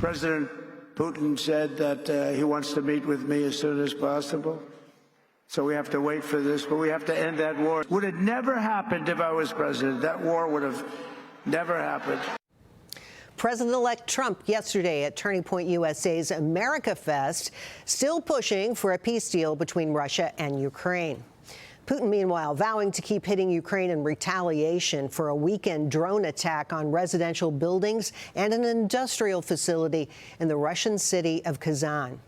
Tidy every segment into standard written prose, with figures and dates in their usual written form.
President Putin said that he wants to meet with me as soon as possible. So we have to wait for this, but we have to end that war. Would it never happened if I was president? That war would have never happened. President-elect Trump yesterday at Turning Point USA's America Fest, still pushing for a peace deal between Russia and Ukraine. Putin, meanwhile, vowing to keep hitting Ukraine in retaliation for a weekend drone attack on residential buildings and an industrial facility in the Russian city of Kazan.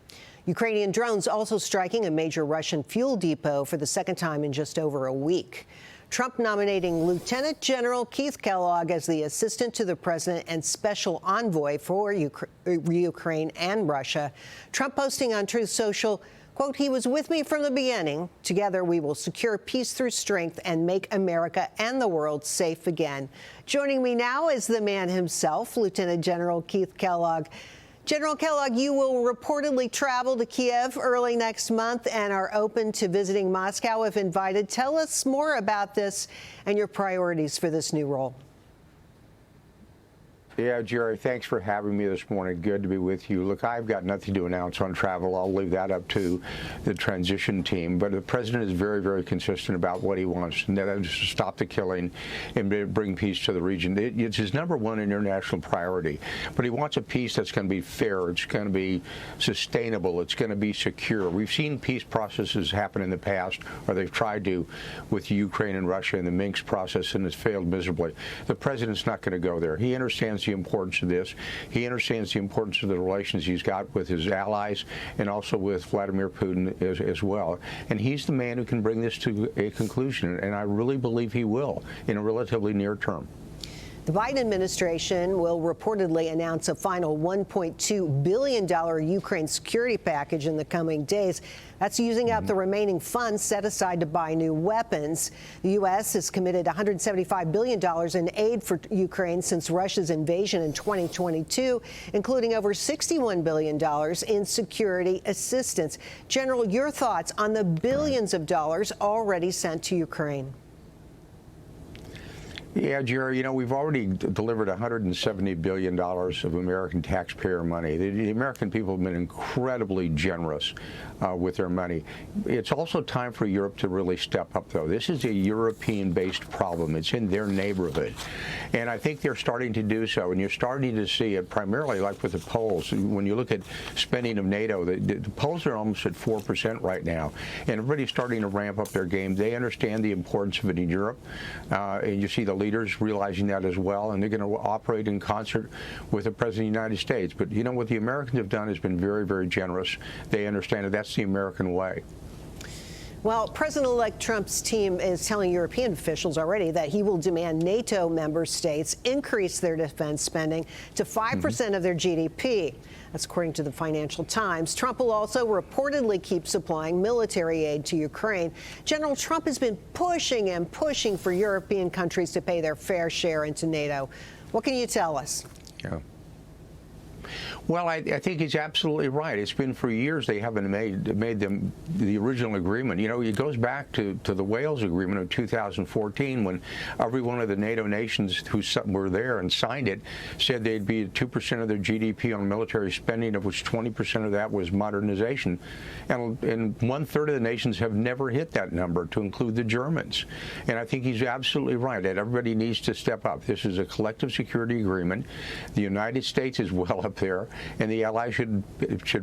Ukrainian drones also striking a major Russian fuel depot for the second time in just over a week. Trump nominating Lieutenant General Keith Kellogg as the assistant to the president and special envoy for Ukraine and Russia. Trump posting on Truth Social, quote, "He was with me from the beginning. Together we will secure peace through strength and make America and the world safe again." Joining me now is the man himself, Lieutenant General Keith Kellogg. General Kellogg, you will reportedly travel to Kiev early next month and are open to visiting Moscow if invited. Tell us more about this and your priorities for this new role. Yeah, Jerry, thanks for having me this morning. Good to be with you. Look, I've got nothing to announce on travel. I'll leave that up to the transition team. But the president is very, very consistent about what he wants, and that is to stop the killing and bring peace to the region. It's his #1 international priority. But he wants a peace that's going to be fair. It's going to be sustainable. It's going to be secure. We've seen peace processes happen in the past, or they've tried to, with Ukraine and Russia in the Minsk process, and it's failed miserably. The president's not going to go there. He understands the importance of this. He understands the importance of the relations he's got with his allies and also with Vladimir Putin as well. And he's the man who can bring this to a conclusion, and I really believe he will in a relatively near term. The Biden administration will reportedly announce a final $1.2 billion Ukraine security package in the coming days. That's using up the remaining funds set aside to buy new weapons. The U.S. has committed $175 billion in aid for Ukraine since Russia's invasion in 2022, including over $61 billion in security assistance. General, your thoughts on the billions of dollars already sent to Ukraine? Yeah, Jerry, you know, we've already delivered $170 billion of American taxpayer money. The American people have been incredibly generous with their money. It's also time for Europe to really step up, though. This is a European-based problem. It's in their neighborhood. And I think they're starting to do so. And you're starting to see it primarily like with the Poles. When you look at spending of NATO, the Poles are almost at 4% right now. And everybody's starting to ramp up their game. They understand the importance of it in Europe. And you see the leaders realizing that as well. And they're going to operate in concert with the President of the United States. But, you know, what the Americans have done has been very, very generous. They understand that that's the American way. Well, President-elect Trump's team is telling European officials already that he will demand NATO member states increase their defense spending to 5% of their GDP. That's according to the Financial Times. Trump will also reportedly keep supplying military aid to Ukraine. General, Trump has been pushing and pushing for European countries to pay their fair share into NATO. What can you tell us? Yeah. Well, I think he's absolutely right. It's been for years they haven't made them the original agreement. You know, it goes back to the Wales Agreement of 2014 when every one of the NATO nations who were there and signed it said they'd be at 2% of their GDP on military spending, of which 20% of that was modernization. And 1/3 of the nations have never hit that number, to include the Germans. And I think he's absolutely right that everybody needs to step up. This is a collective security agreement. The United States is well up there, and the allies should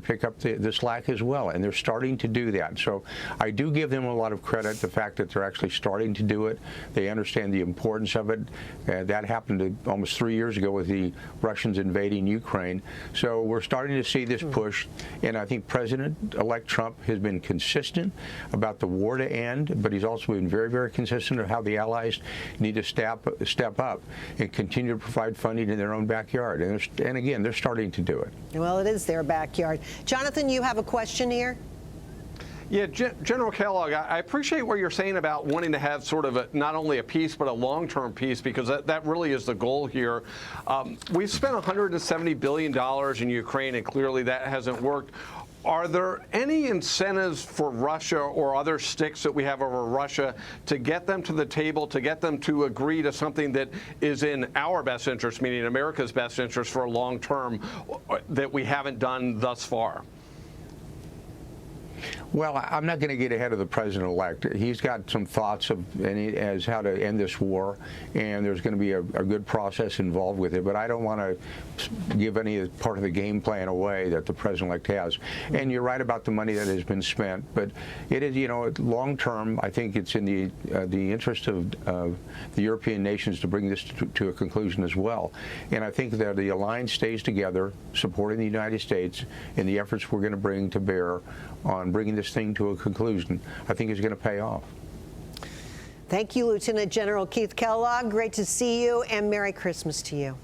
pick up the slack as well, and they're starting to do that. So I do give them a lot of credit, the fact that they're actually starting to do it. They understand the importance of it. That happened almost 3 years ago with the Russians invading Ukraine. So we're starting to see this push, and I think President-elect Trump has been consistent about the war to end, but he's also been very, very consistent of how the allies need to step up and continue to provide funding in their own backyard. And again, they're starting to do it. Well, it is their backyard. Jonathan, you have a question here? Yeah, General Kellogg, I appreciate what you're saying about wanting to have sort of not only a peace, but a long-term peace, because that really is the goal here. We've spent $170 billion in Ukraine, and clearly that hasn't worked. Are there any incentives for Russia or other sticks that we have over Russia to get them to the table, to get them to agree to something that is in our best interest, meaning America's best interest for a long term, that we haven't done thus far? Well, I'm not going to get ahead of the president-elect. He's got some thoughts as how to end this war, and there's going to be a good process involved with it. But I don't want to give any part of the game plan away that the president-elect has. And you're right about the money that has been spent, but it is, long term. I think it's in the interest of the European nations to bring this to a conclusion as well. And I think that the alliance stays together, supporting the United States in the efforts we're going to bring to bear on bringing this thing to a conclusion, I think is going to pay off. Thank you, Lieutenant General Keith Kellogg. Great to see you, and Merry Christmas to you.